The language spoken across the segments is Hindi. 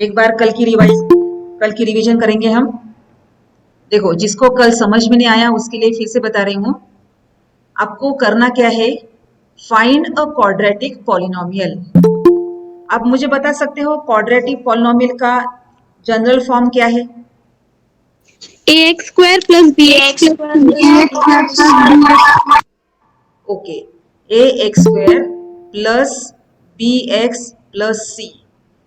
एक बार कल की रिवीजन करेंगे हम। देखो, जिसको कल समझ में नहीं आया उसके लिए फिर से बता रही हूँ। आपको करना क्या है, फाइंड अ क्वाड्रेटिक पॉलिनोमियल। आप मुझे बता सकते हो क्वाड्रेटिक पॉलिनोमियल का जनरल फॉर्म क्या है? ax square plus bx plus okay, a x square plus b x plus c,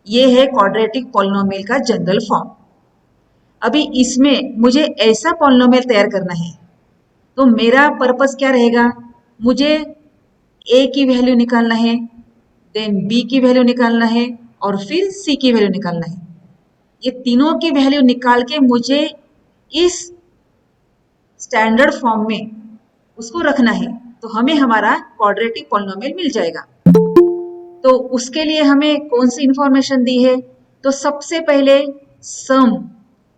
ये है क्वाड्रेटिक पॉलिनोमियल का जनरल फॉर्म। अभी इसमें मुझे ऐसा पॉलिनोमियल तैयार करना है, तो मेरा पर्पस क्या रहेगा, मुझे ए की वैल्यू निकालना है, देन बी की वैल्यू निकालना है और फिर सी की वैल्यू निकालना है। ये तीनों की वैल्यू निकाल के मुझे इस स्टैंडर्ड फॉर्म में उसको रखना है, तो हमें हमारा क्वाड्रेटिक पॉलिनोमियल मिल जाएगा। तो उसके लिए हमें कौन सी इंफॉर्मेशन दी है, तो सबसे पहले sum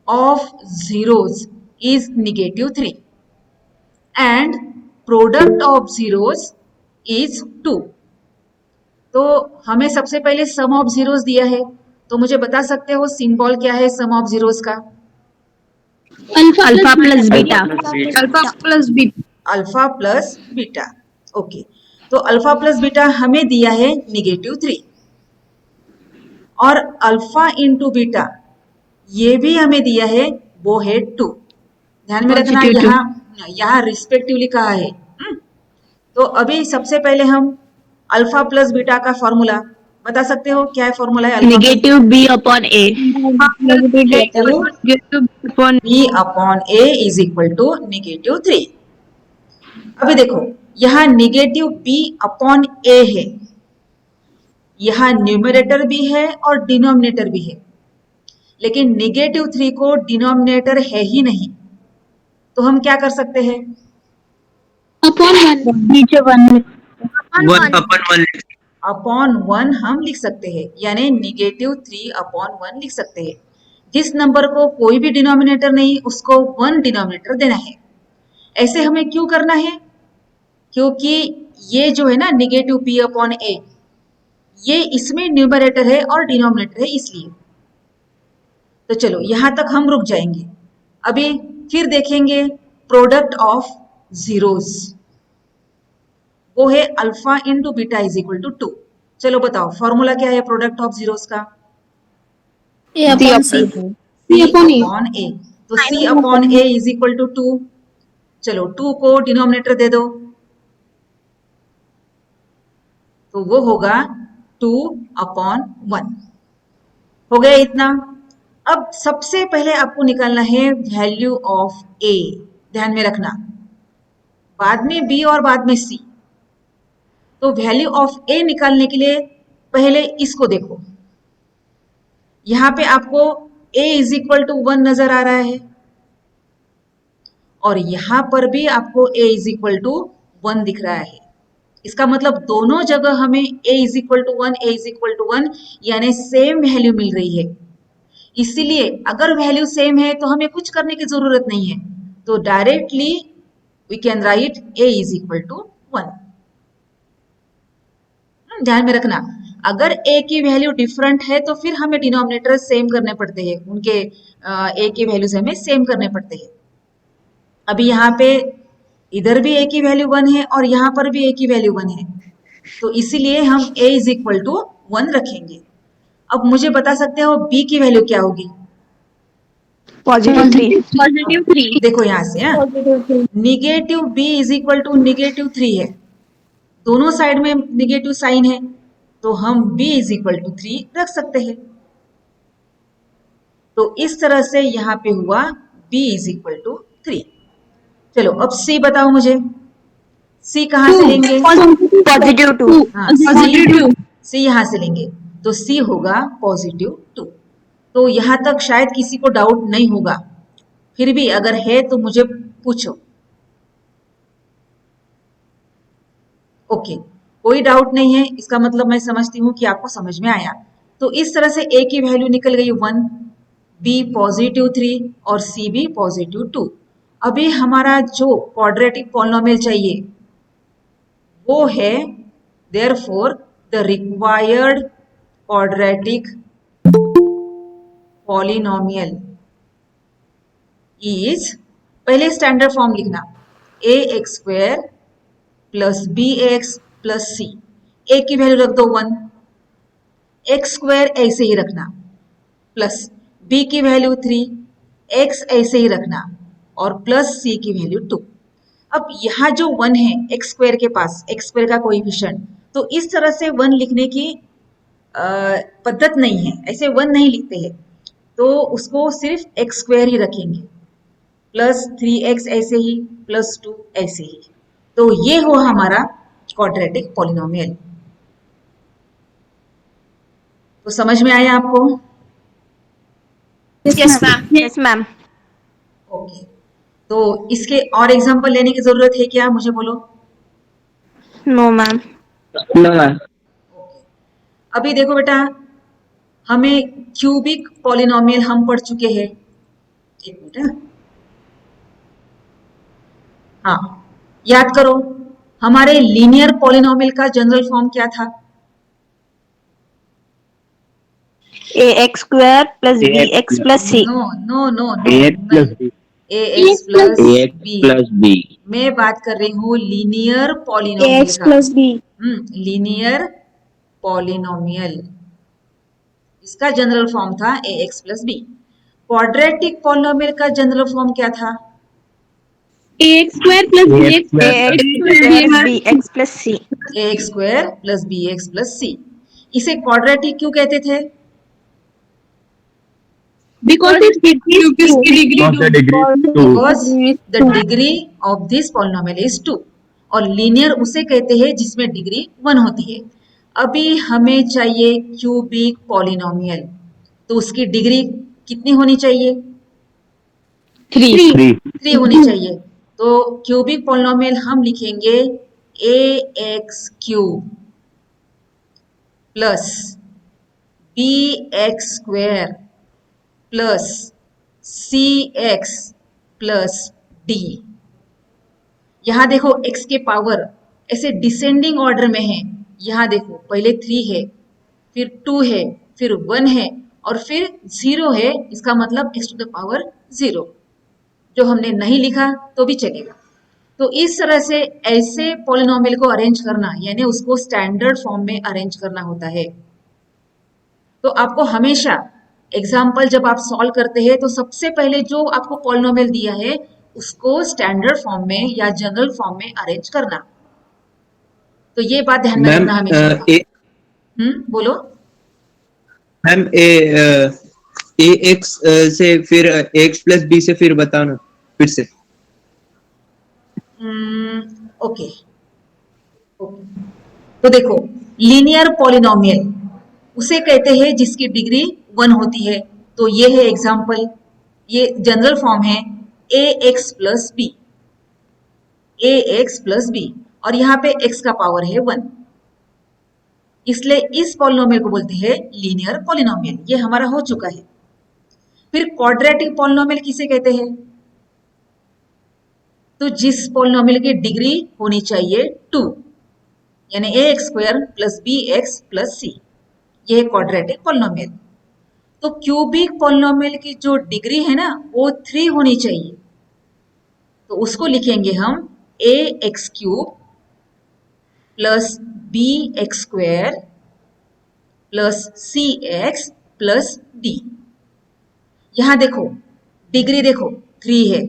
of zeros is -3 and product of zeros is 2। तो हमें सबसे पहले सम ऑफ जीरोज दिया है, तो मुझे बता सकते हो सिंबल क्या है सम ऑफ जीरोज का? alpha plus beta. Alpha plus beta. Alpha plus beta. Okay, तो अल्फा प्लस बीटा हमें दिया है -3 और अल्फा इंटू बीटा ये भी हमें दिया है, वो है 2। ध्यान में रखना, Positive 2. यहाँ रिस्पेक्टिवली कहा है। तो अभी सबसे पहले हम अल्फा प्लस बीटा का फॉर्मूला बता सकते हो, क्या है फॉर्मूला है alpha Negative b upon a. Upon b upon a is equal to -3। अभी देखो, यहाँ नेगेटिव बी अपॉन ए है, यहाँ न्यूमरेटर भी है और डिनोमिनेटर भी है, लेकिन -3 को डिनोमिनेटर है ही नहीं, तो हम क्या कर सकते हैं, Upon 1. नीचे वन Upon 1. अपन 1 अपॉन 1 हम लिख सकते हैं, यानी -3 अपॉन 1 लिख सकते हैं। जिस नंबर को कोई भी डिनोमिनेटर नहीं उसको 1 डिनोमिनेटर देना है। ऐसे हमें क्यों करना है, क्योंकि ये जो है ना नेगेटिव पी अपॉन ए, ये इसमें न्यूमरेटर है और डिनोमिनेटर है, इसलिए। तो चलो यहां तक हम रुक जाएंगे। अभी फिर देखेंगे प्रोडक्ट ऑफ जीरोज, वो है alpha into beta is equal to 2। चलो बताओ फॉर्मूला क्या है प्रोडक्ट ऑफ जीरोज का? a upon c. C upon a. तो C upon a is equal to 2। चलो 2 को डिनोमिनेटर दे दो, तो वो होगा 2 अपॉन 1। हो गया इतना। अब सबसे पहले आपको निकालना है वैल्यू ऑफ ए। ध्यान में रखना, बाद में बी और बाद में सी। तो वैल्यू ऑफ ए निकालने के लिए पहले इसको देखो, यहां पे आपको a इज इक्वल टू 1 नजर आ रहा है और यहां पर भी आपको a इज इक्वल टू 1 दिख रहा है। इसका मतलब दोनों जगह हमें a is equal to 1, a is equal to 1 यानी सेम वैल्यू मिल रही है। इसीलिए अगर वैल्यू सेम है तो हमें कुछ करने की जरूरत नहीं है, तो directly we can write a is equal to 1। ध्यान में रखना, अगर a की वैल्यू डिफरेंट है तो फिर हमें डिनोमिनेटर सेम करने पड़ते हैं, उनके a की वैल्यू से हमें सेम करने पड़ते हैं। अभी यहाँ पे इधर भी a की वैल्यू 1 है और यहाँ पर भी a की वैल्यू 1 है, तो इसीलिए हम a इज इक्वल टू 1 रखेंगे। अब मुझे बता सकते हो b की वैल्यू क्या होगी? Positive 3. देखो यहाँ से negative b is equal to -3 है, दोनों साइड में निगेटिव साइन है, तो हम b इज इक्वल टू 3 रख सकते हैं। तो इस तरह से यहाँ पे हुआ b इज इक्वल टू 3। चलो अब c बताओ मुझे, c कहाँ से लेंगे? Positive 2. हाँ, c यहाँ से लेंगे, तो c होगा +2। तो यहाँ तक शायद किसी को डाउट नहीं होगा, फिर भी अगर है तो मुझे पूछो। ओके, कोई डाउट नहीं है, इसका मतलब मैं समझती हूँ कि आपको समझ में आया। तो इस तरह से a की वैल्यू निकल गई 1, b +3 और c भी +2। अभी हमारा जो क्वाड्रेटिक पॉलिनोमियल चाहिए वो है therefore the required quadratic polynomial is, पहले स्टैंडर्ड फॉर्म लिखना, a x square plus b x plus c, a की वैल्यू रख दो 1, एक्स स्क्वायर ऐसे ही रखना, प्लस बी की वैल्यू 3, एक्स ऐसे ही रखना, और प्लस सी की वैल्यू 2। अब यहाँ जो 1 है एक्स स्क्वायर के पास, एक्स स्क्वायर का कोएफिशिएंट, तो इस तरह से 1 लिखने की पद्धत नहीं है, ऐसे 1 नहीं लिखते हैं, तो उसको सिर्फ एक्स स्क्वायर ही रखेंगे, प्लस 3x ऐसे ही, प्लस 2 ऐसे ही। तो ये हो हमारा क्वाड्रेटिक पॉलिनोमियल। तो समझ में आया आपको? Yes, ma'am. Yes, ma'am. Okay, तो इसके और एग्जांपल लेने की जरूरत है क्या, मुझे बोलो। No, ma'am. No, ma'am. अभी देखो बेटा, हमें क्यूबिक पॉलिनोमियल हम पढ़ चुके हैं, एक मिनट, हाँ याद करो, हमारे लीनियर पॉलिनोमियल का जनरल फॉर्म क्या था? ax square plus bx plus c. No no no AX plus no, B. ax plus AX b। plus B. मैं बात कर रही हूँ लीनियर पॉलिनोमियल ax का। plus b. लीनियर पॉलिनोमियल, इसका जनरल फॉर्म था ax plus b. Quadratic polynomial का जनरल फॉर्म क्या था? ax square plus AX bx square plus bx plus c. ax square plus bx plus c। इसे क्वाड्रेटिक क्यों कहते थे? Because its degree of the degree 2. Because the degree of this polynomial is 2, और लीनियर उसे कहते हैं जिसमें डिग्री 1 होती है। अभी हमें चाहिए क्यूबिक पॉलिनोमियल, तो उसकी डिग्री कितनी होनी चाहिए? 3. 3 होनी चाहिए। तो क्यूबिक पॉलिनोमियल हम लिखेंगे a x cube plus b x square plus c x plus d. यहाँ देखो x के पावर ऐसे डिसेंडिंग ऑर्डर में है, यहाँ देखो पहले 3 है, फिर 2 है, फिर 1 है, और फिर 0 है, इसका मतलब x टू द पावर 0, जो हमने नहीं लिखा तो भी चलेगा। तो इस तरह से ऐसे पॉलिनोमियल को अरेंज करना, यानी उसको स्टैंडर्ड फॉर्म में अरेंज करना होता है। तो आपको हमेशा एग्जाम्पल जब आप सॉल्व करते हैं, तो सबसे पहले जो आपको पॉलिनोमियल दिया है उसको स्टैंडर्ड फॉर्म में या जनरल फॉर्म में अरेंज करना। तो ये बात ध्यान में मैम रखना हमेशा। बोलो। मैम ए एक्स से फिर एक्स प्लस बी से फिर बताना फिर से। ओके, तो देखो लीनियर पॉलिनोमियल उसे कहते हैं जिसकी डिग्री 1 होती है। तो ये है एग्जाम्पल, ये जनरल फॉर्म है a x plus B, A x plus B, और यहाँ पे x का पावर है 1, इसलिए इस पॉलिनोमियल को बोलते हैं लीनियर पॉलिनोमियल। ये हमारा हो चुका है। फिर क्वाड्रेटिक पॉलिनोमियल किसे कहते हैं? तो जिस पॉलिनोमियल की डिग्री होनी चाहिए 2, यानी a x square plus b x plus c, ये है क्वाड्रेटिक पॉलिनोमियल। तो क्यूबिक पॉलिनोमियल की जो डिग्री है ना वो 3 होनी चाहिए, तो उसको लिखेंगे हम a x cube plus b x square plus c x plus d. यहां देखो डिग्री देखो 3 है,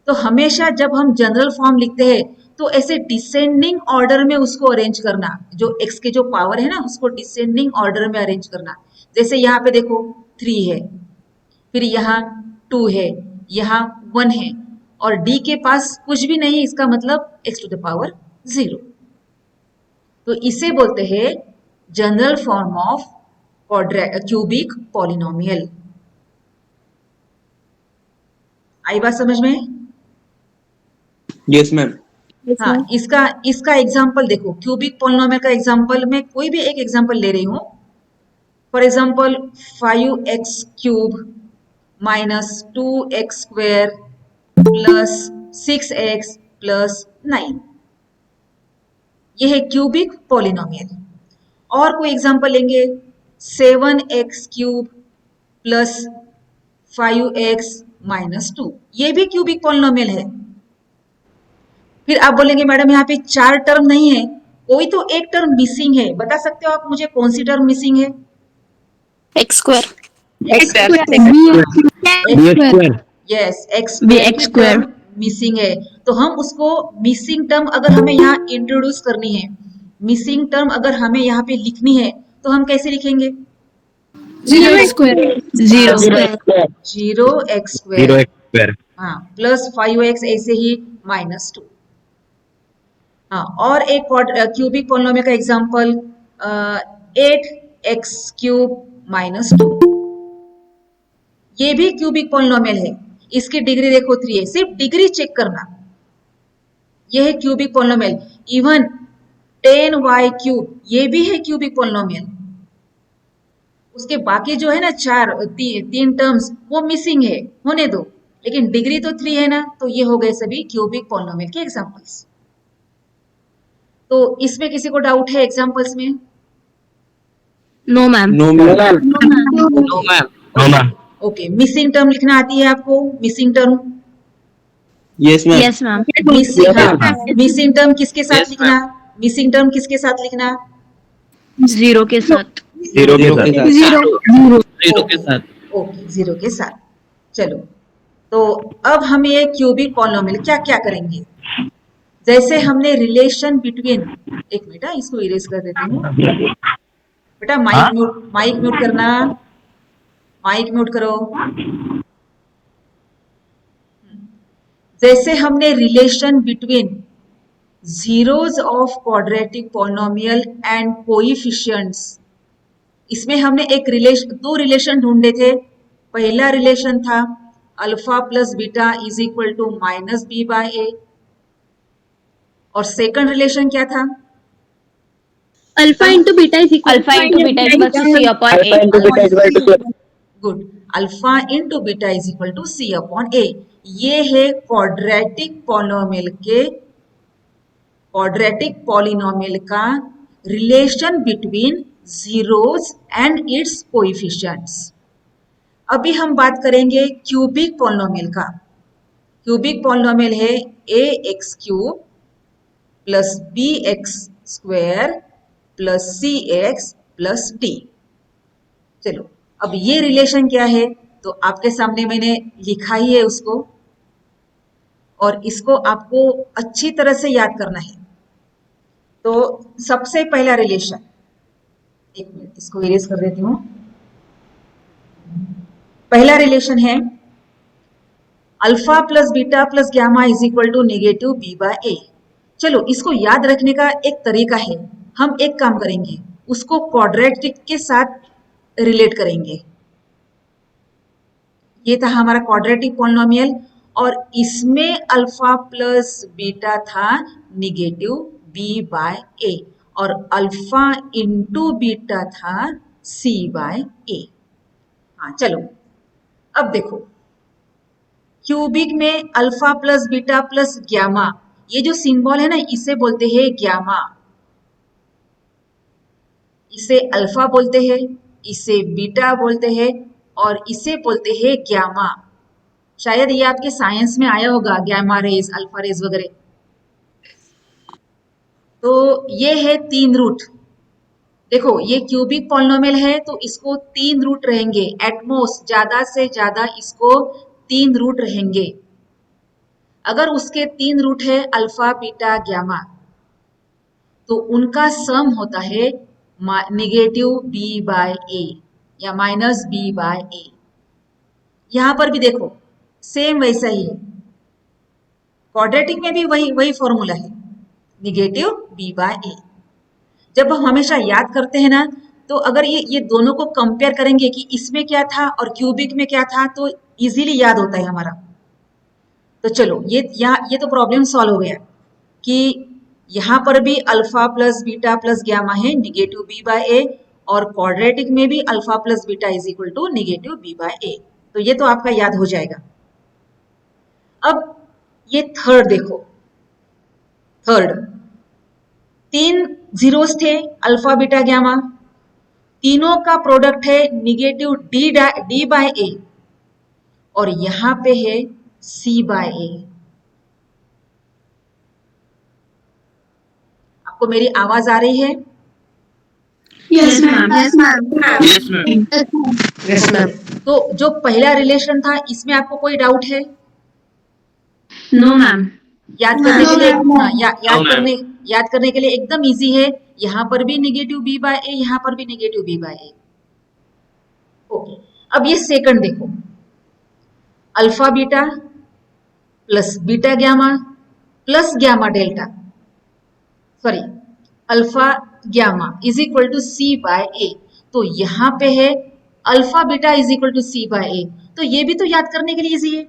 तो हमेशा जब हम जनरल फॉर्म लिखते हैं तो ऐसे डिसेंडिंग ऑर्डर में उसको अरेंज करना, जो x के जो पावर है ना उसको डिसेंडिंग ऑर्डर में अरेंज करना। जैसे यहाँ पे देखो 3 है, फिर यहाँ 2 है, यहाँ 1 है, और d के पास कुछ भी नहीं, इसका मतलब x टू द पावर 0। तो इसे बोलते हैं general form of cubic polynomial. आई बात समझ में? Yes ma'am. हाँ, इसका एग्जाम्पल देखो, क्यूबिक पॉलिनोमियल का एग्जाम्पल मैं कोई भी एक एग्जाम्पल ले रही हूँ। For example 5x cube minus 2x square plus 6x plus 9, ये है क्यूबिक पॉलिनोमियल। और कोई एग्जाम्पल लेंगे 7x cube plus 5x minus 2, ये भी क्यूबिक पॉलिनोमियल है। फिर आप बोलेंगे मैडम यहाँ पे 4 टर्म नहीं है, कोई तो एक टर्म मिसिंग है, बता सकते हो आप मुझे कौन सी टर्म मिसिंग है? X square x square. Yes, x X square. Missing है, तो हम उसको मिसिंग टर्म अगर हमें यहाँ इंट्रोड्यूस करनी है, मिसिंग टर्म अगर हमें यहाँ पे लिखनी है, तो हम कैसे लिखेंगे? 0 स्क्वायर 0. 0x स्क्वायर, हाँ, प्लस 5x ऐसे ही माइनस 2। हाँ, और एक क्यूबिक पॉलिनोमियल का एग्जांपल 8x क्यूब माइनस 2, ये भी क्यूबिक पॉलिनोमियल है, इसकी डिग्री देखो 3 है, सिर्फ डिग्री चेक करना, ये है cubic polynomial. Even 10y cube ये भी है क्यूबिक पॉलिनोमियल। उसके बाकी जो है ना तीन टर्म्स वो मिसिंग है, होने दो, लेकिन डिग्री तो 3 है ना, तो ये हो गए सभी क्यूबिक पॉलिनोमियल के एग्जांपल्स। तो इसमें किसी को डाउट है एग्जांपल्स में? No, ma'am. No, ma'am. No, ma'am. Okay, missing term लिखना आती है आपको? Missing term, Yes, ma'am. Yes, ma'am. Missing term किसके साथ लिखना? मिसिंग टर्म किसके साथ लिखना? 0 के साथ. Zero के साथ. Zero के साथ. ओके, 0 के साथ। चलो, तो अब हम ये क्यूबिक पॉलिनोमियल क्या क्या करेंगे? जैसे हमने रिलेशन बिटवीन, एक मिनट इसको इरेज कर देती हूँ बेटा, माइक म्यूट करना, माइक म्यूट करो। जैसे हमने relation between zeros of quadratic polynomial and coefficients, इसमें हमने दो रिलेशन ढूंढे थे। पहला रिलेशन था alpha plus beta is equal to minus b by a, और सेकंड रिलेशन क्या था? Alpha into beta is equal Alpha into beta is equal to C upon A. Good, alpha into beta is equal to c upon a. ये है क्वाड्रेटिक पॉलिनोमियल का relation between zeros and its coefficients. अभी हम बात करेंगे क्यूबिक पॉलिनोमियल का। क्यूबिक पॉलिनोमियल है a x cube plus b x square plus c x plus d. चलो, अब ये रिलेशन क्या है तो आपके सामने मैंने लिखा ही है उसको, और इसको आपको अच्छी तरह से याद करना है। तो सबसे पहला रिलेशन, एक मिनट इसको इरेज कर देती हूँ। पहला रिलेशन है alpha plus beta plus gamma is equal to negative b by a. चलो, इसको याद रखने का एक तरीका है, हम एक काम करेंगे, उसको क्वाड्रेटिक के साथ रिलेट करेंगे। ये था हमारा क्वाड्रेटिक पॉलिनोमियल, और इसमें अल्फा प्लस बीटा था निगेटिव बी बाय ए, और अल्फा इंटू बीटा था सी बाय ए। हाँ, चलो अब देखो, क्यूबिक में alpha plus beta plus gamma, ये जो सिंबल है ना इसे बोलते हैं ग्यामा, इसे अल्फा बोलते हैं, इसे बीटा बोलते हैं, और इसे बोलते हैं ग्यामा। शायद ये आपके साइंस में आया होगा, ग्यामा रेज, अल्फा रेज वगैरह। तो ये है 3 रूट। देखो, ये क्यूबिक पॉलिनोमियल है तो इसको 3 रूट रहेंगे, एटमोस्ट ज्यादा से ज्यादा इसको 3 रूट रहेंगे। अगर उसके 3 रूट है अल्फा बीटा ग्यामा, तो उनका सम होता है नेगेटिव बी बाय ए या माइनस बी बाय ए। यहां पर भी देखो सेम वैसा ही है, क्वाड्रेटिक में भी वही फॉर्मूला है, नेगेटिव बी बाय ए। जब हम हमेशा याद करते हैं ना, तो अगर ये दोनों को कंपेयर करेंगे कि इसमें क्या था और क्यूबिक में क्या था, तो इजीली याद होता है हमारा। तो चलो, ये तो प्रॉब्लम सॉल्व हो गया कि यहाँ पर भी alpha plus beta plus gamma है निगेटिव बी बाय ए, और क्वाड्रेटिक में भी alpha plus beta is equal to negative b by a. तो ये तो आपका याद हो जाएगा। अब ये थर्ड देखो, थर्ड 3 जीरोस थे अल्फा बीटा ग्यामा, तीनों का प्रोडक्ट है निगेटिव डी बाय ए और यहां पे है सी बाय ए। आपको मेरी आवाज आ रही है? Yes, ma'am. Yes, ma'am. Yes, ma'am. Yes, ma'am. तो जो पहला रिलेशन था इसमें आपको कोई डाउट है? No, ma'am. याद करने के लिए हाँ, No, ma'am. याद करने के लिए एकदम इजी है। यहाँ पर भी निगेटिव बी बाय ए, यहाँ पर भी negative b by a. Okay, अब ये सेकंड देखो, alpha beta plus beta gamma plus gamma delta, sorry alpha gamma is equal to c by a. तो यहाँ पे है alpha beta is equal to c by a, तो ये भी तो याद करने के लिए इजी है।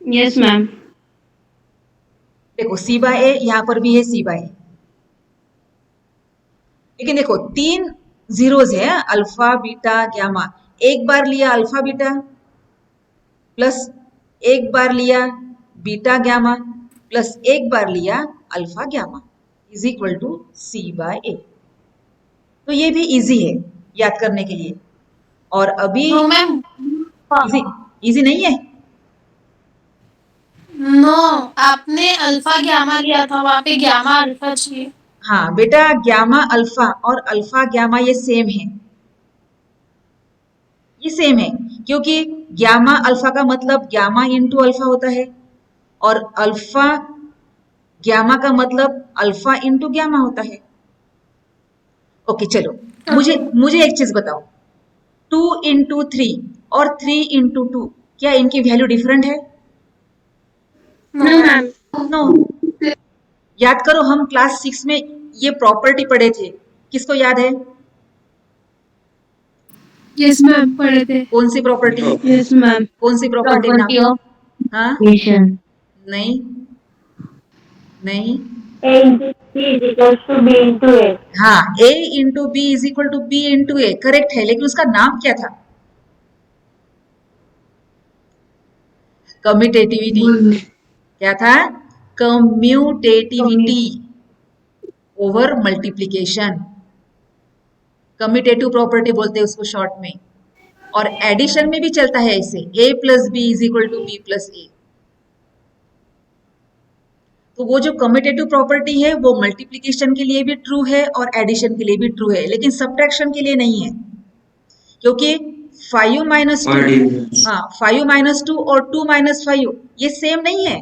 Yes, ma'am. देखो सी बाय ए, यहाँ पर भी है सी बाय ए, लेकिन देखो तीन जीरोज है, अल्फा बीटा गैमा। एक बार लिया अल्फा बीटा प्लस एक बार लिया बीटा गैमा प्लस एक बार लिया alpha gamma is equal to c by a. तो ये भी इजी है याद करने के लिए। और अभी No, ma'am. इजी इजी नहीं है? No, आपने अल्फा गैमा लिया था, वहाँ पे गैमा अल्फा चाहिए। हाँ बेटा, गैमा अल्फा और अल्फा गैमा ये सेम है, ये सेम है, क्योंकि गैमा अल्फा का मतलब गैमा इंटू अल्फा होता है और अल्फा गैमा का मतलब अल्फा इंटू गैमा होता है। ओके चलो, मुझे एक चीज बताओ, 2 इंटू 3 और 3 इंटू 2, क्या इनकी वैल्यू डिफरेंट है? No, ma'am. नो। याद करो, हम क्लास 6 में ये प्रॉपर्टी पढ़े थे, किसको याद है? Yes, ma'am. पढ़े थे। कौन सी प्रॉपर्टी? Yes, ma'am. कौन सी प्रॉपर्टी Property नाम? of हाँ equation. नहीं नहीं, A into C is equals to B into A. हाँ a into b is equal to b into a, correct है, लेकिन उसका नाम क्या था? कम्यूटेटिविटी। क्या था? Commutativity over multiplication, commutative property बोलते हैं उसको शॉर्ट में। और एडिशन में भी चलता है ऐसे, a plus b is equal to b plus a. तो वो जो कम्यूटेटिव प्रॉपर्टी है वो मल्टीप्लीकेशन के लिए भी ट्रू है और एडिशन के लिए भी ट्रू है, लेकिन सब्ट्रैक्शन के लिए नहीं है, क्योंकि 5 माइनस 2, हाँ 5 माइनस 2 और 2 माइनस 5 ये सेम नहीं है।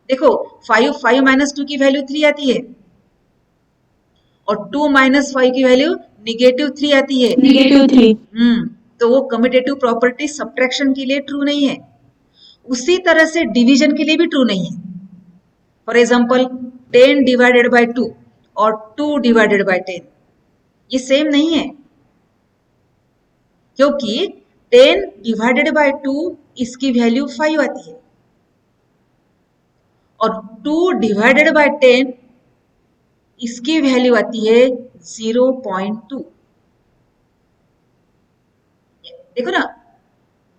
देखो 5 माइनस 2 की वैल्यू 3 आती है और 2 माइनस 5 की वैल्यू निगेटिव 3 आती है। -3. तो वो कम्यूटेटिव प्रॉपर्टी सब्ट्रैक्शन के लिए ट्रू नहीं है, उसी तरह से डिवीजन के लिए भी ट्रू नहीं है। फॉर एग्जाम्पल 10 डिवाइडेड बाय 2 और 2 डिवाइडेड बाय 10 ये सेम नहीं है, क्योंकि 10 डिवाइडेड बाय 2 इसकी वैल्यू 5 आती है और 2 डिवाइडेड बाय 10 इसकी वैल्यू आती है 0.2। देखो ना,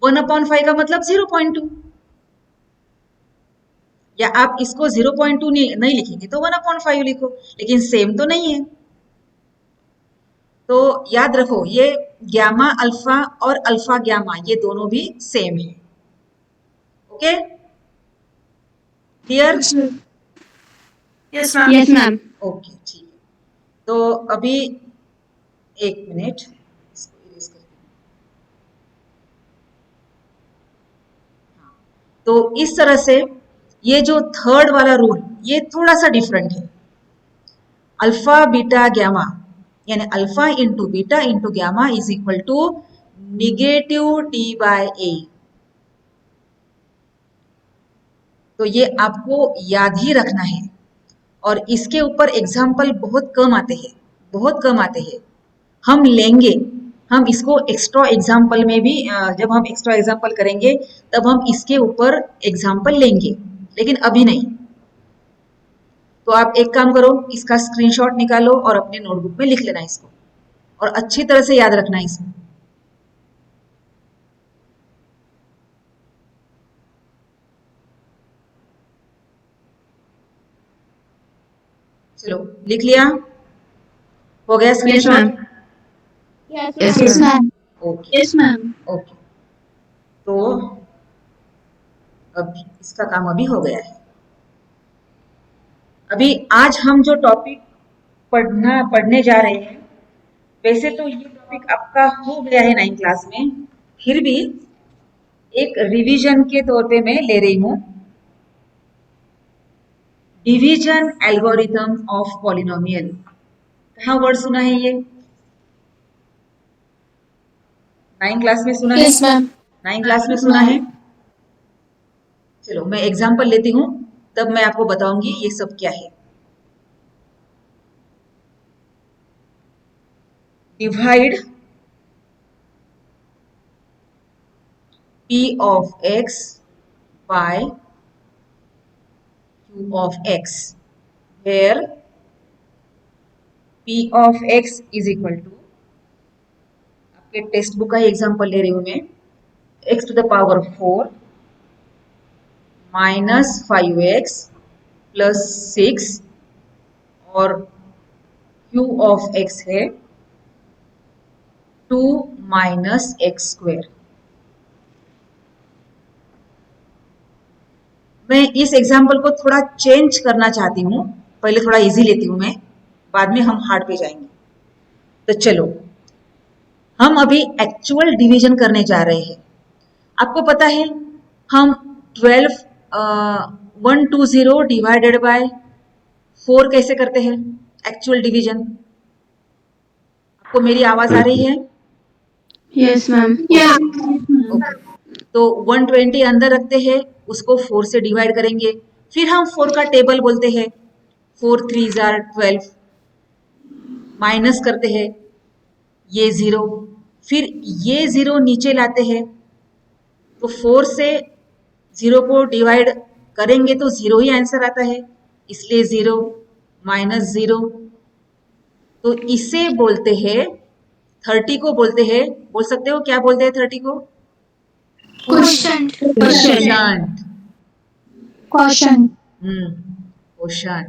1/5 का मतलब 0.2, या आप इसको 0.2 नहीं लिखेंगे तो 1/5 लिखो, लेकिन सेम तो नहीं है। तो याद रखो, ये गैमा अल्फा और अल्फा गैमा ये दोनों भी सेम है। Okay clear? Yes, ma'am. Yes, ma'am. Okay ठीक है, तो अभी एक मिनट इसको इरेज करते हैं। हाँ, तो इस तरह से ये जो थर्ड वाला रूल ये थोड़ा सा डिफरेंट है। अल्फा बीटा गैमा यानी alpha into beta into gamma is equal to negative d by a. तो ये आपको याद ही रखना है, और इसके ऊपर एग्जाम्पल बहुत कम आते हैं, बहुत कम आते हैं। हम लेंगे, हम इसको एक्स्ट्रा एग्जाम्पल में भी, जब हम एक्स्ट्रा एग्जाम्पल करेंगे तब हम इसके ऊपर एग्जाम्पल लेंगे, लेकिन अभी नहीं। तो आप एक काम करो, इसका स्क्रीनशॉट निकालो और अपने नोटबुक में लिख लेना इसको, और अच्छी तरह से याद रखना इसको। चलो लिख लिया? हो गया screenshot? Yes ma'am. Okay yes ma'am. Okay, तो अभी इसका काम अभी हो गया है। अभी आज हम जो टॉपिक पढ़ने जा रहे हैं, वैसे तो ये टॉपिक आपका हो गया है 9th क्लास में, फिर भी एक रिवीजन के तौर पे मैं ले रही हूँ। डिवीजन एल्गोरिथम ऑफ पॉलिनोमियल, कहाँ वर्ड सुना है ये? 9th क्लास में सुना है? Yes ma'am. 9th क्लास में सुना है? चलो मैं एग्जाम्पल लेती हूँ, तब मैं आपको बताऊंगी ये सब क्या है। Divide P of x by Q of x, where P of x is equal to, आपके टेक्स्ट बुक का ही एग्जाम्पल ले रही हूँ मैं, x to the power 4 minus 5x plus 6 और Q of x है 2 minus x square। मैं इस एग्जाम्पल को थोड़ा चेंज करना चाहती हूँ, पहले थोड़ा इजी लेती हूँ मैं, बाद में हम हार्ड पे जाएंगे। तो चलो हम अभी एक्चुअल डिवीजन करने जा रहे हैं। आपको पता है हम 120 डिवाइडेड बाय 4 कैसे करते हैं एक्चुअल डिवीजन? आपको मेरी आवाज आ रही है? Yes, ma'am. ओके, तो 120 अंदर रखते हैं, उसको 4 से डिवाइड करेंगे, फिर हम 4 का टेबल बोलते हैं, 4 3 are 12, माइनस करते हैं ये 0, फिर ये 0 नीचे लाते हैं, तो 4 से 0 को डिवाइड करेंगे तो 0 ही आंसर आता है, इसलिए 0 माइनस 0। तो इसे बोलते हैं 30 को बोलते हैं, बोल सकते हो क्या बोलते हैं 30 को? क्वेश्चन। क्वोशंट। क्वेश्चन। क्वोशंट।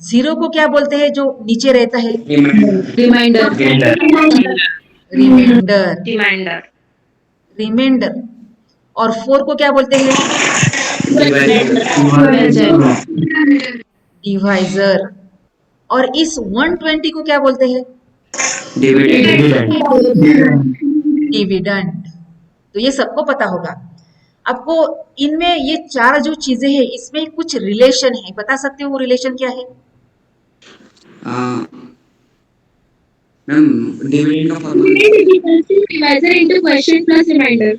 0 को क्या बोलते हैं जो नीचे रहता है? Reminder. रिमाइंडर। रिमाइंडर। और 4 को क्या बोलते हैं? डिवाइजर। और इस 120 को क्या बोलते हैं? डिविडेंड। तो ये सबको पता होगा। आपको इनमें ये 4 जो चीजें हैं, इसमें कुछ रिलेशन है, बता सकते हो वो रिलेशन क्या है? मैम डिविडेंड का formula Divisor into question plus reminder.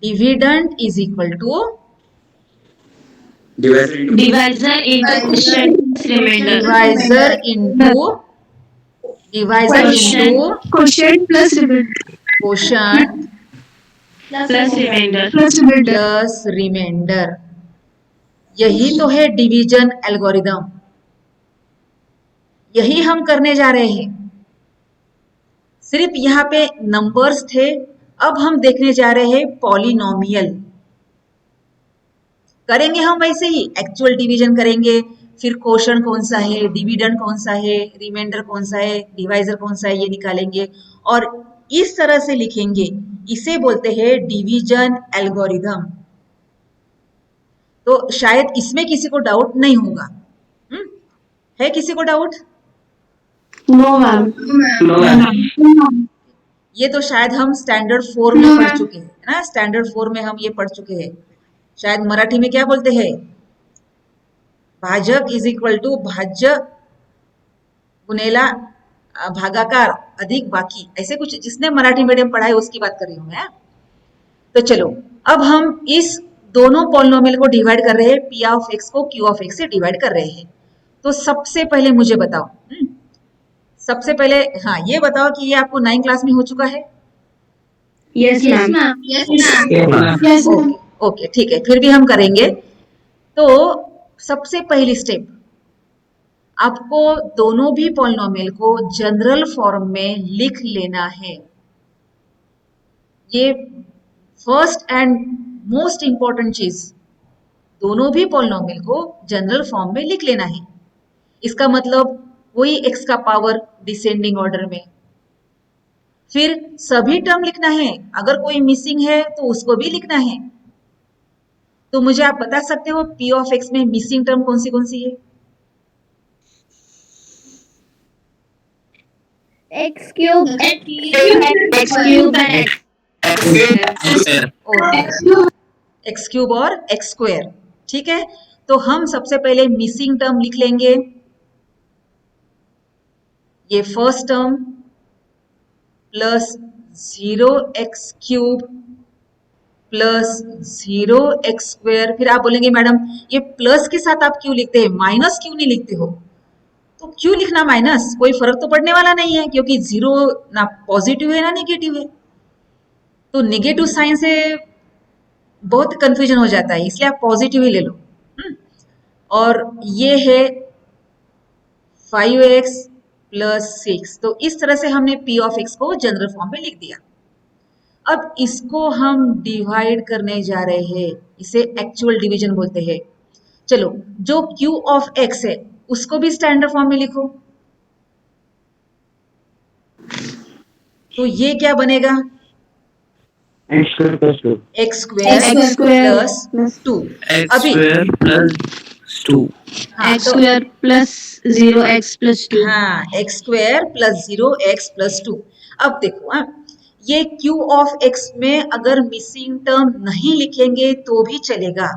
Dividend is equal to divisor Divisor into question plus reminder. Divisor into Question plus reminder. Quotient Plus reminder. Plus reminder. यही तो है डिवीजन एल्गोरिदम, यही हम करने जा रहे हैं। सिर्फ यहाँ पे नंबर्स थे, अब हम देखने जा रहे हैं पॉलिनोमियल। करेंगे हम वैसे ही, एक्चुअल डिवीजन करेंगे, फिर क्वोशंट कौन सा है, डिविडेंड कौन सा है, रिमाइंडर कौन सा है, डिवाइजर कौन सा है, ये निकालेंगे और इस तरह से लिखेंगे। इसे बोलते हैं डिवीजन एल्गोरिदम। तो शायद इसमें किसी को डाउट नहीं होगा। है किसी को डाउट? No, ma'am. ये तो शायद हम स्टैंडर्ड 4 में पढ़ चुके हैं, है ना? स्टैंडर्ड 4 में हम ये पढ़ चुके हैं। शायद मराठी में क्या बोलते हैं? भाजक इज इक्वल टू भाज्य गुणेला भागाकार अधिक बाकी, ऐसे कुछ। जिसने मराठी मीडियम पढ़ा है उसकी बात कर रही हूँ मैं। तो चलो अब हम इस दोनों पॉलिनोमियल को डिवाइड कर रहे हैं, पी ऑफ एक्स को क्यू ऑफ एक्स से डिवाइड कर रहे हैं। तो सबसे पहले मुझे बताओ, सबसे पहले हाँ ये बताओ कि ये आपको 9th क्लास में हो चुका है? Yes, ma'am. ओके ओके ठीक है, फिर भी हम करेंगे। तो सबसे पहली स्टेप, आपको दोनों भी पॉलिनोमियल को जनरल फॉर्म में लिख लेना है। ये फर्स्ट एंड मोस्ट इंपॉर्टेंट चीज, दोनों भी पॉलिनोमियल को जनरल फॉर्म में लिख लेना है। इसका मतलब वही x का पावर डिसेंडिंग ऑर्डर में। फिर सभी टर्म लिखना है, अगर कोई मिसिंग है तो उसको भी लिखना है। तो मुझे आप बता सकते हो p ऑफ x में मिसिंग टर्म कौन सी है? x cube and x cube और x स्क्वायर। ठीक है, तो हम सबसे पहले मिसिंग टर्म लिख लेंगे। ये first term plus 0x cube plus 0x square. फिर आप बोलेंगे मैडम ये प्लस के साथ आप क्यों लिखते हैं, माइनस क्यों नहीं लिखते हो? तो क्यों लिखना माइनस, कोई फर्क तो पड़ने वाला नहीं है, क्योंकि जीरो ना पॉजिटिव है ना नेगेटिव है। तो नेगेटिव साइन से बहुत कंफ्यूजन हो जाता है, इसलिए आप पॉजिटिव ही ले लो। और ये है 5x प्लस 6। तो इस तरह से हमने p ऑफ x को जनरल फॉर्म में लिख दिया। अब इसको हम डिवाइड करने जा रहे हैं, इसे एक्चुअल डिवीजन बोलते हैं। चलो, जो q ऑफ x है उसको भी स्टैंडर्ड फॉर्म में लिखो। तो ये क्या बनेगा? x square plus 2 x square plus 2। x अभी square plus 2 हाँ, x square plus 0x plus 2. हाँ, x square plus 0x plus 2। अब देखो, हाँ, ये q ऑफ x में अगर मिसिंग टर्म नहीं लिखेंगे तो भी चलेगा,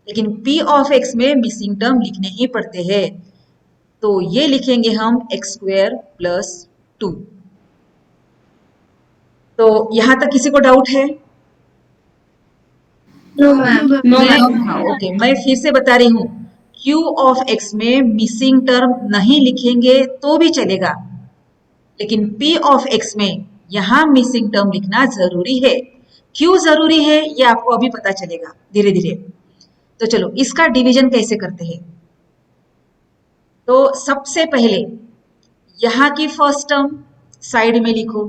लेकिन p ऑफ x में मिसिंग टर्म लिखने ही पड़ते हैं। तो ये लिखेंगे हम x स्क्वायर प्लस 2। तो यहां तक किसी को डाउट है? no ma'am हाँ, ओके, मैं फिर से बता रही हूँ, q ऑफ x में मिसिंग टर्म नहीं लिखेंगे तो भी चलेगा, लेकिन p ऑफ x में यहां मिसिंग टर्म लिखना जरूरी है। क्यों जरूरी है ये आपको अभी पता चलेगा धीरे धीरे। तो चलो, इसका डिवीजन कैसे करते हैं? तो सबसे पहले यहां की फर्स्ट टर्म साइड में लिखो,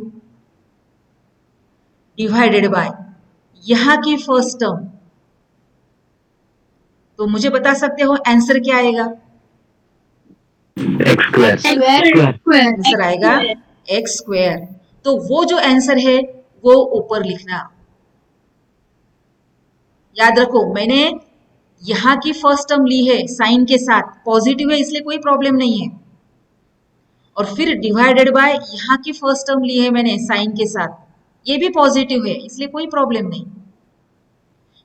डिवाइडेड बाय यहां की फर्स्ट टर्म। तो मुझे बता सकते हो आंसर क्या आएगा? x square आंसर आएगा x स्क्वायर। तो वो जो आंसर है वो ऊपर लिखना। याद रखो, मैंने यहां की फर्स्ट टर्म ली है साइन के साथ, पॉजिटिव है इसलिए कोई प्रॉब्लम नहीं है। और फिर डिवाइडेड बाय यहां की फर्स्ट टर्म ली है मैंने साइन के साथ, ये भी पॉजिटिव है इसलिए कोई प्रॉब्लम नहीं।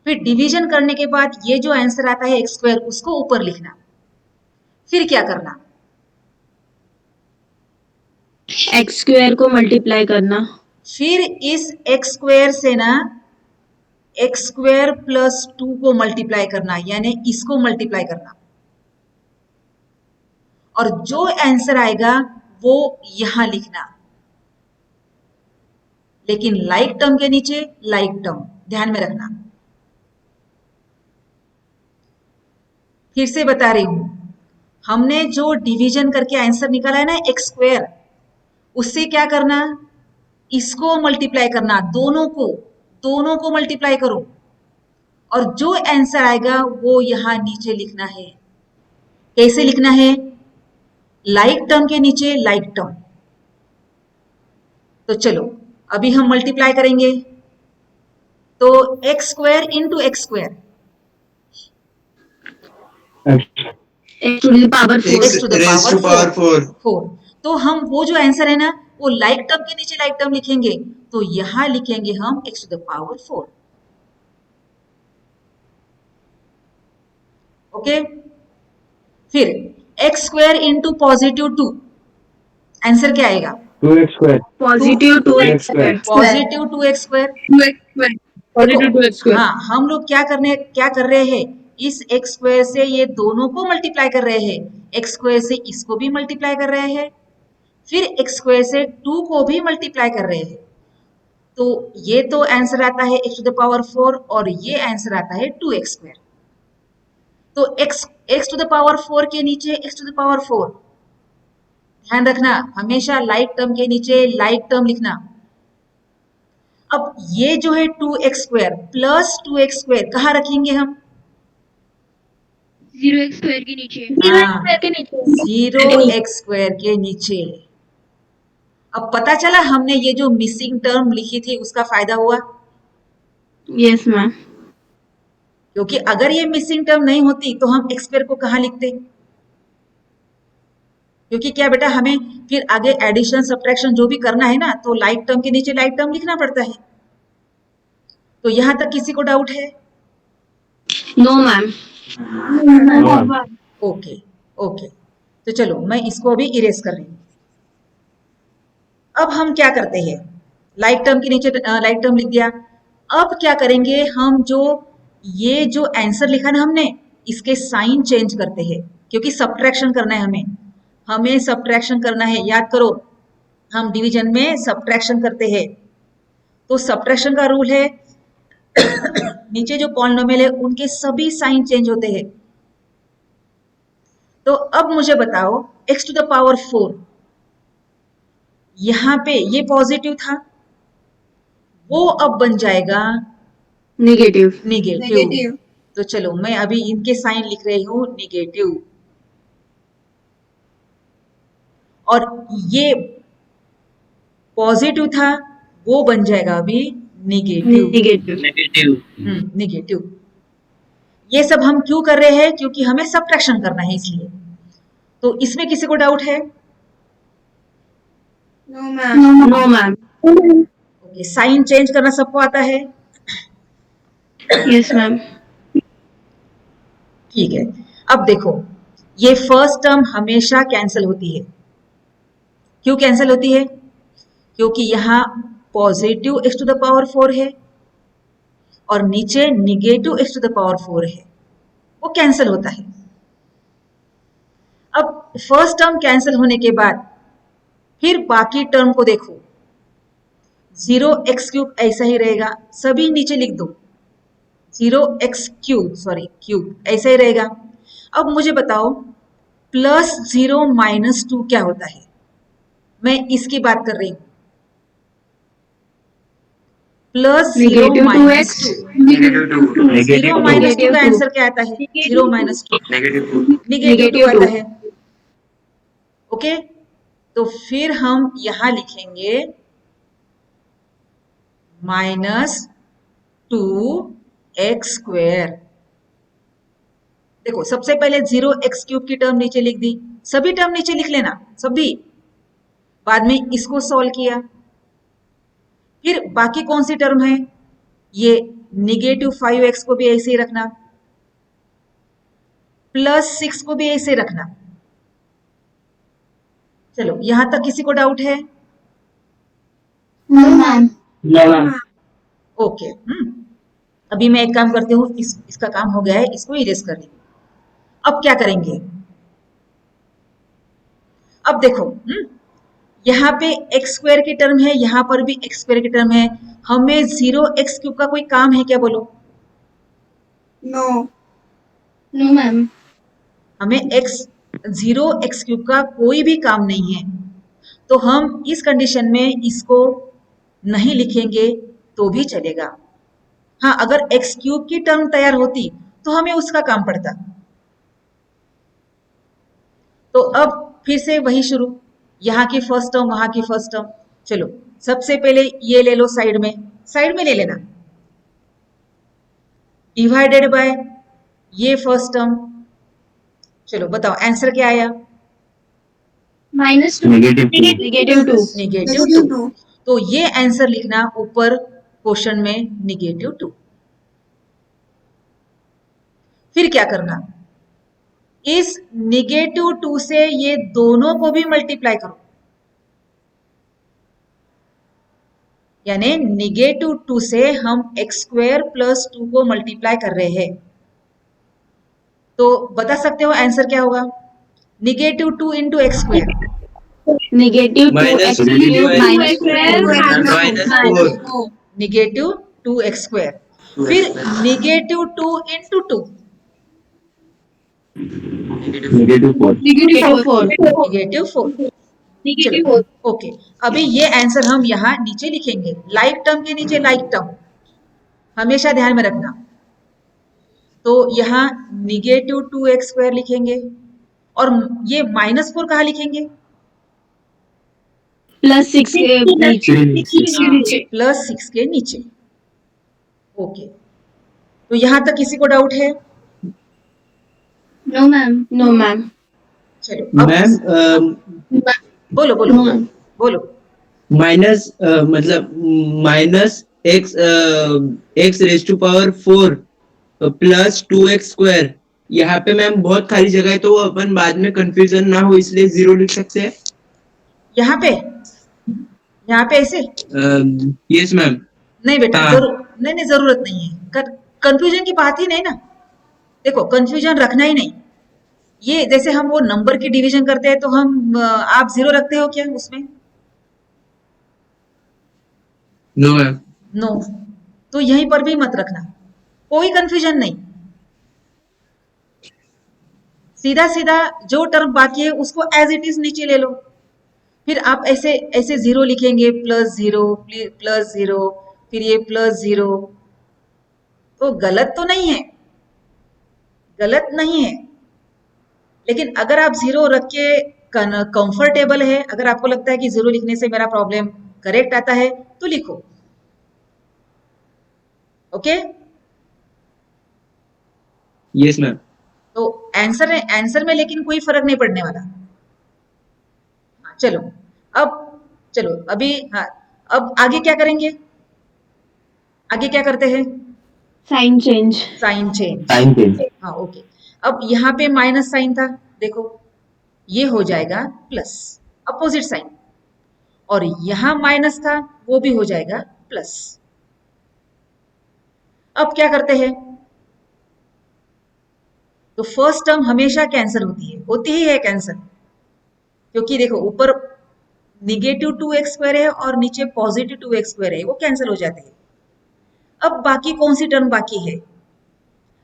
फिर डिवीजन करने के बाद ये जो आंसर आता है x स्क्वायर, उसको ऊपर लिखना। फिर क्या करना? x square को मल्टीप्लाई करना। फिर इस x स्क्वायर से ना x स्क्वायर प्लस 2 को मल्टीप्लाई करना, यानी इसको मल्टीप्लाई करना। और जो आंसर आएगा वो यहां लिखना, लेकिन लाइक टर्म के नीचे लाइक टर्म ध्यान में रखना। फिर से बता रही हूं, हमने जो डिवीजन करके आंसर निकाला है ना x स्क्वायर, उससे क्या करना? इसको मल्टीप्लाई करना, दोनों को मल्टीप्लाई करो, और जो आंसर आएगा वो यहां नीचे लिखना है। कैसे लिखना है? लाइक टर्म के नीचे लाइक टर्म। तो चलो, अभी हम मल्टीप्लाई करेंगे। तो x square into x square, x to the power 4. x to the power 4। तो हम वो जो आंसर है ना वो लाइक टर्म के नीचे लाइक टर्म लिखेंगे, तो यहां लिखेंगे हम x to the power 4। Okay, फिर x square into positive 2, answer क्या आएगा? 2x square Positive 2x square. Positive 2x square. Positive 2x square. हाँ, हम लोग क्या कर रहे हैं, इस x स्क्वायर से ये दोनों को मल्टीप्लाई कर रहे हैं, x स्क्वायर से इसको भी मल्टीप्लाई कर रहे हैं, फिर x स्क्वायर से 2 को भी मल्टीप्लाई कर रहे हैं। तो ये तो आंसर आता है x टू द पावर 4 और ये आंसर आता है 2x स्क्वायर। तो x टू द पावर 4 के नीचे x टू द पावर 4, ध्यान रखना हमेशा लाइक टर्म के नीचे लाइक टर्म लिखना। अब ये जो है 2x square plus 2x square कहाँ रखेंगे हम? जीरो एक्स स्क्वायर के नीचे। हाँ, जीरो एक्स स्क्वायर के नीचे। अब पता चला हमने ये जो मिसिंग टर्म लिखी थी उसका फायदा हुआ, Yes, ma'am. क्योंकि अगर ये मिसिंग टर्म नहीं होती तो हम एक्स स्क्वायर को कहाँ लिखते? क्योंकि क्या बेटा, हमें फिर आगे एडिशन सब्ट्रैक्शन जो भी करना है ना, तो लाइक टर्म के नीचे लाइक टर्म लिखना पड़ता है। तो यहां तक किसी को डाउट है? No, ma'am. ओके ओके, तो चलो मैं इसको अभी इरेज कर रही हूं। अब हम क्या करते हैं, लाइक टर्म के नीचे लाइक टर्म लिख दिया। अब क्या करेंगे हम, जो ये जो आंसर लिखा ना हमने, इसके साइन चेंज करते हैं, क्योंकि सब्ट्रैक्शन करना है हमें सब्ट्रैक्शन करना है। याद करो, हम डिवीजन में सब्ट्रैक्शन करते हैं, तो सब्ट्रैक्शन का रूल है नीचे जो पॉलिनोमियल है उनके सभी साइन चेंज होते हैं। तो अब मुझे बताओ, x टू द पावर 4, यहां पे ये पॉजिटिव था, वो अब बन जाएगा Negative. निगेटिव। तो चलो मैं अभी इनके साइन लिख रही हूं निगेटिव, और ये पॉजिटिव था, वो बन जाएगा अभी निगेटिव। Negative. निगेटिव। ये सब हम क्यों कर रहे हैं? क्योंकि हमें सब्ट्रैक्शन करना है, इसलिए। तो इसमें किसी को डाउट है? No, ma'am. Okay, sign change करना सबको आता है? Yes, ma'am. ठीक है। अब देखो, ये फर्स्ट टर्म हमेशा कैंसिल होती है। क्यों कैंसिल होती है? क्योंकि यहाँ positive x to the power 4 है और नीचे negative x to the power 4 है, वो कैंसिल होता है। अब फर्स्ट टर्म कैंसिल होने के बाद फिर बाकी टर्म को देखो, 0x³ ऐसा ही रहेगा, सभी नीचे लिख दो, 0x³ ऐसा ही रहेगा। अब मुझे बताओ, +0 - 2 क्या होता है? मैं इसकी बात कर रही हूं। +0 - 2, Negative 0 - 2 का आंसर क्या आता है? 0 - 2 निगेटिव 2 आता है। ओके, तो फिर हम यहां लिखेंगे -2x²। देखो, सबसे पहले 0x³ की टर्म नीचे लिख दी, सभी टर्म नीचे लिख लेना, सभी। बाद में इसको सॉल्व किया, फिर बाकी कौन सी टर्म है? ये -5x को भी ऐसे ही रखना, +6 को भी ऐसे रखना। चलो, यहां तक किसी को डाउट है? No, ma'am. ओके। अभी मैं एक काम करती हूँ, इसका काम हो गया है, इसको इरेज कर दी। अब क्या करेंगे? अब देखो, यहाँ पे x² की टर्म है, यहाँ पर भी x² की टर्म है, हमें 0x³ का कोई काम है क्या? बोलो। No, ma'am. हमें 0x³ का कोई भी काम नहीं है, तो हम इस कंडीशन में इसको नहीं लिखेंगे तो भी चलेगा। हाँ, अगर x³ की टर्म तैयार होती तो हमें उसका काम पड़ता। तो अब फिर से वही शुरू, यहाँ की फर्स्ट टर्म, वहां की फर्स्ट टर्म। चलो, सबसे पहले ये ले लो, साइड में ले लेना, डिवाइडेड बाय ये फर्स्ट टर्म। चलो बताओ, आंसर क्या आया? -2. -2। तो ये आंसर लिखना ऊपर क्वेश्चन में -2। फिर क्या करना, इस -2 से ये दोनों को भी मल्टीप्लाई करो, यानी -2 से हम x² + 2 को मल्टीप्लाई कर रहे हैं। तो बता सकते हो आंसर क्या होगा? -2 × x²। Negative 2 Minus x -2 -2x²। फिर -2 × 2, -4. -4। चलो, ओके। अभी ये आंसर हम यहाँ नीचे लिखेंगे, लाइक टर्म के नीचे लाइक टर्म, हमेशा ध्यान में रखना। तो यहाँ निगेटिव 2x² लिखेंगे और ये -4 कहाँ लिखेंगे? +6 के नीचे। +6 के नीचे। ओके, तो यहाँ तक किसी को डाउट है? No ma'am. No ma'am. चलो अब मैम बोलो बोलो बोलो। माइनस मतलब -x⁴ +2x²। यहाँ पे मैम बहुत खाली जगह है, तो अपन बाद में कंफ्यूजन ना हो इसलिए 0 लिख सकते हैं। यहाँ पे ऐसे यस मैम। नहीं बेटा, हाँ। नहीं जरूरत नहीं है, कंफ्यूजन की बात ही नहीं ना। देखो कंफ्यूजन रखना ही नहीं। ये जैसे हम वो नंबर की डिवीजन करते हैं तो हम आप 0 रखते हो क्या उसमें? No ma'am. नो, तो यहीं पर भी मत रखना, कोई कंफ्यूजन नहीं। सीधा सीधा जो टर्म बाकी है उसको एज इट इज नीचे ले लो। फिर आप ऐसे ऐसे 0 लिखेंगे, +0, फिर ये +0, तो गलत तो नहीं है, गलत नहीं है। लेकिन अगर आप 0 रख के कंफर्टेबल है, अगर आपको लगता है कि 0 लिखने से मेरा प्रॉब्लम करेक्ट आता है तो लिखो। Okay, yes ma'am. तो आंसर में लेकिन कोई फर्क नहीं पड़ने वाला। हाँ, चलो अभी, हाँ अब आगे क्या करेंगे? आगे क्या करते हैं? Sign change. Sign change. Time change. हाँ ओके, अब यहाँ पे माइनस साइन था, देखो ये हो जाएगा प्लस, अपोजिट साइन, और यहाँ माइनस था वो भी हो जाएगा प्लस। अब क्या करते हैं? तो फर्स्ट टर्म हमेशा कैंसिल होती ही है कैंसिल, क्योंकि देखो ऊपर निगेटिव 2x² है और नीचे पॉजिटिव 2x² है, वो कैंसिल हो जाते हैं। अब बाकी कौन सी टर्म बाकी है?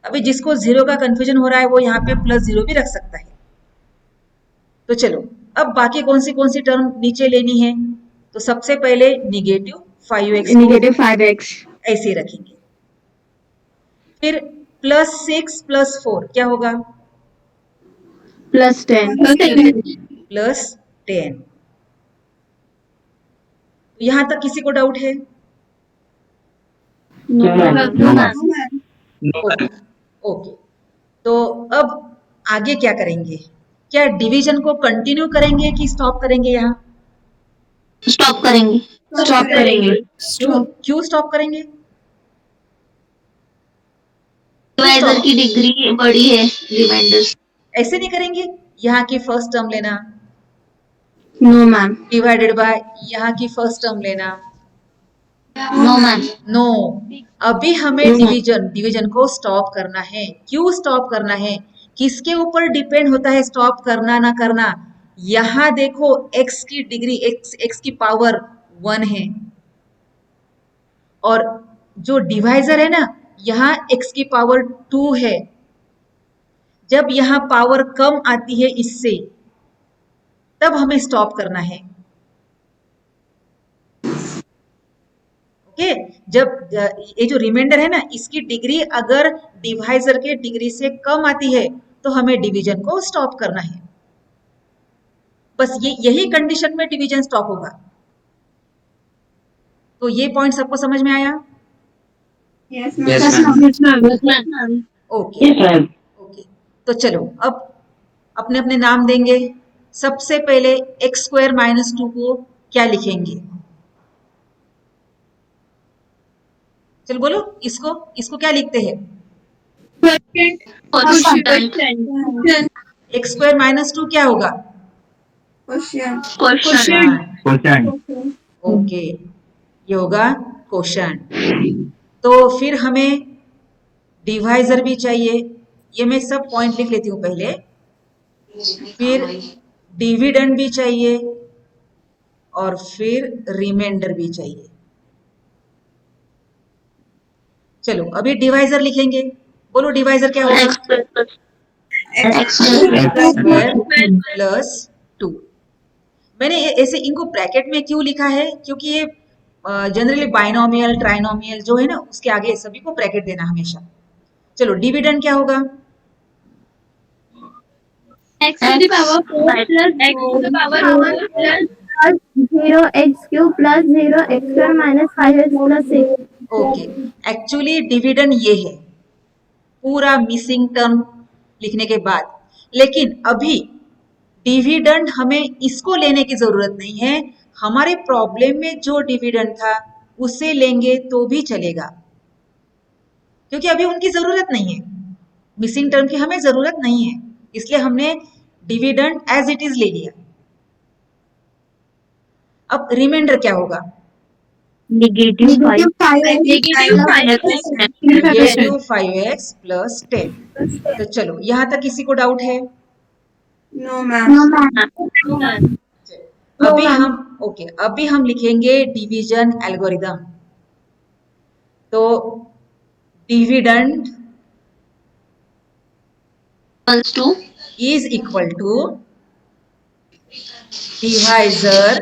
अभी जिसको 0 का कंफ्यूजन हो रहा है वो यहाँ पे +0 भी रख सकता है। तो चलो अब बाकी कौन सी टर्म नीचे लेनी है? तो सबसे पहले निगेटिव 5x। ऐसे ही रखेंगे। फिर +6 +4 क्या होगा? +10। +10। यहां तक किसी को डाउट है? No ma'am. ओके, तो अब आगे क्या करेंगे? क्या डिवीजन को कंटिन्यू करेंगे कि स्टॉप करेंगे? यहाँ स्टॉप करेंगे। क्यों स्टॉप करेंगे? डिवाइजर की डिग्री बड़ी है रिमाइंडर। ऐसे नहीं करेंगे, यहाँ की फर्स्ट टर्म लेना नो मैम। डिवाइडेड बाय यहाँ की फर्स्ट टर्म लेना। No ma'am. नो, अभी हमें डिवीजन को स्टॉप करना है। क्यों स्टॉप करना है? किसके ऊपर डिपेंड होता है स्टॉप करना ना करना? यहां देखो x की डिग्री, x की पावर 1 है, और जो डिवाइजर है ना यहाँ x की पावर 2 है। जब यहाँ पावर कम आती है इससे, तब हमें स्टॉप करना है। ओके, जब ये जो रिमाइंडर है ना इसकी डिग्री अगर डिवाइजर के डिग्री से कम आती है तो हमें डिवीजन को स्टॉप करना है। बस यही कंडीशन में डिवीजन स्टॉप होगा। तो ये पॉइंट सबको समझ में आया? Yes ma'am. ओके ओके, तो चलो अब अपने अपने नाम देंगे। सबसे पहले x² - 2 को क्या लिखेंगे? चलो बोलो, इसको क्या लिखते हैं? x² - 2 क्या होगा? क्वेश्चन। ओके, ये होगा क्वोशंट। तो फिर हमें डिवाइजर भी चाहिए, ये मैं सब पॉइंट लिख लेती हूँ पहले। फिर डिविडेंड भी चाहिए और फिर रिमाइंडर भी चाहिए। चलो अभी डिवाइजर लिखेंगे, बोलो डिवाइजर क्या होगा? x² + 2। मैंने ऐसे इनको ब्रैकेट में क्यों लिखा है? क्योंकि ये जनरली बाइनोमियल ट्राइनोमियल जो है ना उसके आगे सभी को ब्रैकेट देना हमेशा। चलो डिविडेंड क्या होगा? x to the power 4 plus x to the power 4 plus 0x cube plus 0x square minus 5x plus 6. Okay, actually dividend ये है पूरा मिसिंग टर्म लिखने के बाद, लेकिन अभी डिविडेंड हमें इसको लेने की जरूरत नहीं है। हमारे प्रॉब्लम में जो डिविडेंड था उसे लेंगे तो भी चलेगा, क्योंकि अभी उनकी जरूरत नहीं है, मिसिंग टर्म की हमें जरूरत नहीं है, इसलिए हमने डिविडेंड एज इट इज ले लिया। अब रिमाइंडर क्या होगा? negative 5 negative 5x plus 10। तो चलो यहां तक किसी को डाउट है? No, ma'am. अभी हम लिखेंगे डिवीजन एल्गोरिदम। तो dividend equals to is equal to divisor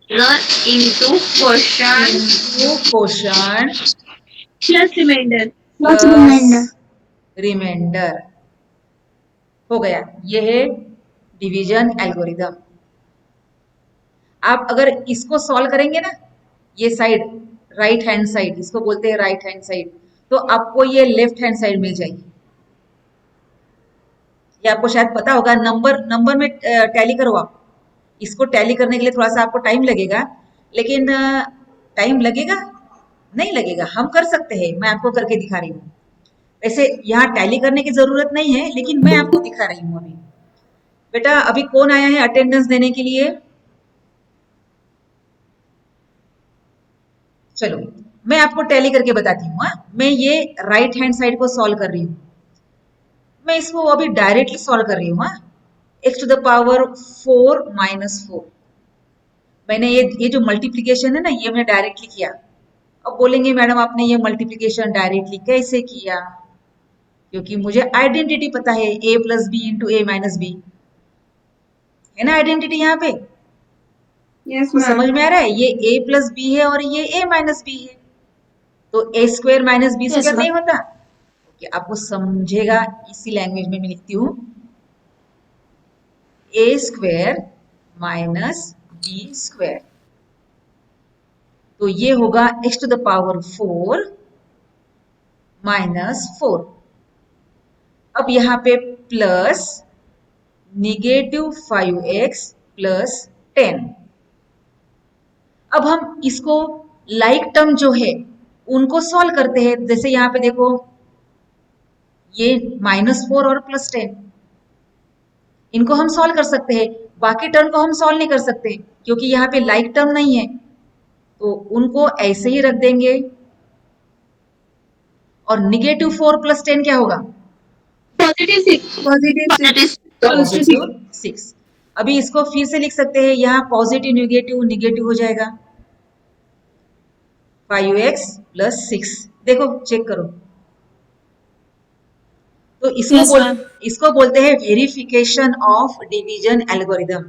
into quotient into quotient plus remainder. plus reminder. हो गया, ये है डिवीजन एल्गोरिदम। आप अगर इसको सॉल्व करेंगे ना, ये साइड राइट हैंड साइड, इसको बोलते हैं राइट हैंड साइड, तो आपको ये लेफ्ट हैंड साइड मिल जाएगी। ये आपको शायद पता होगा, नंबर में टैली करो आप। इसको टैली करने के लिए थोड़ा सा आपको टाइम लगेगा, लेकिन टाइम लगेगा नहीं लगेगा, हम कर सकते हैं। मैं आपको करके दिखा रही हूँ। वैसे यहाँ टैली करने की जरूरत नहीं है, लेकिन मैं आपको दिखा रही हूँ अभी। बेटा अभी कौन आया है अटेंडेंस देने के लिए? चलो मैं आपको टैली करके बताती हूँ। मैं ये राइट हैंड साइड को सॉल्व कर रही हूँ, मैं इसको अभी डायरेक्टली सॉल्व कर रही हूँ। x to the power 4 minus 4, मैंने ये जो मल्टीप्लीकेशन है ना, ये मैंने डायरेक्टली किया। अब बोलेंगे मैडम आपने ये मल्टीप्लीकेशन डायरेक्टली कैसे किया? क्योंकि मुझे आइडेंटिटी पता है, a plus b into a minus b, है ना आइडेंटिटी यहाँ पे? Yes, तो समझ ma'am. में आ रहा है, ये a प्लस बी है और ये a माइनस बी है, तो a square minus b Yes, square ma'am. नहीं होता? ओके, आपको समझेगा इसी लैंग्वेज में मैं लिखती हूँ, a square minus b square, तो ये होगा x to the power 4 minus 4। अब यहाँ पे प्लस निगेटिव 5x प्लस 10। अब हम इसको लाइक टर्म जो है उनको सॉल्व करते हैं। जैसे यहाँ पे देखो, ये -4 और +10, इनको हम सॉल्व कर सकते हैं। बाकी टर्म को हम सॉल्व नहीं कर सकते, क्योंकि यहाँ पे लाइक टर्म नहीं है, तो उनको ऐसे ही रख देंगे। और -4 + 10 क्या होगा? Positive 6. Positive 6। अभी इसको फिर से लिख सकते हैं, यहाँ पॉजिटिव निगेटिव हो जाएगा, 5x + 6। देखो चेक करो, तो Yes, ma'am. इसको बोलते हैं वेरिफिकेशन ऑफ डिवीजन एल्गोरिदम।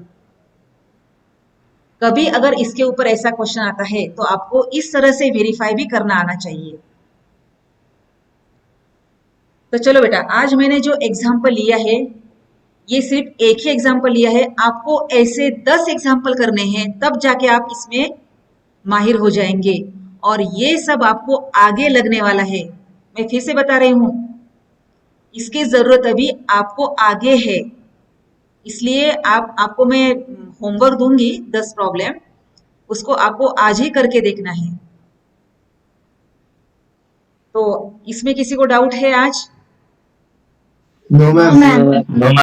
कभी अगर इसके ऊपर ऐसा क्वेश्चन आता है तो आपको इस तरह से वेरीफाई भी करना आना चाहिए। तो चलो बेटा, आज मैंने जो एग्जाम्पल लिया है, ये सिर्फ एक ही एग्जाम्पल लिया है, आपको ऐसे 10 एग्जाम्पल करने हैं, तब जाके आप इसमें माहिर हो जाएंगे, और ये सब आपको आगे लगने वाला है। मैं फिर से बता रही हूँ, इसकी जरूरत अभी आपको आगे है, इसलिए आपको मैं होमवर्क दूंगी 10 प्रॉब्लम, उसको आपको आज ही करके देखना है। तो इसमें किसी को डाउट है आज? No, ma'am. No, ma'am. No, ma'am.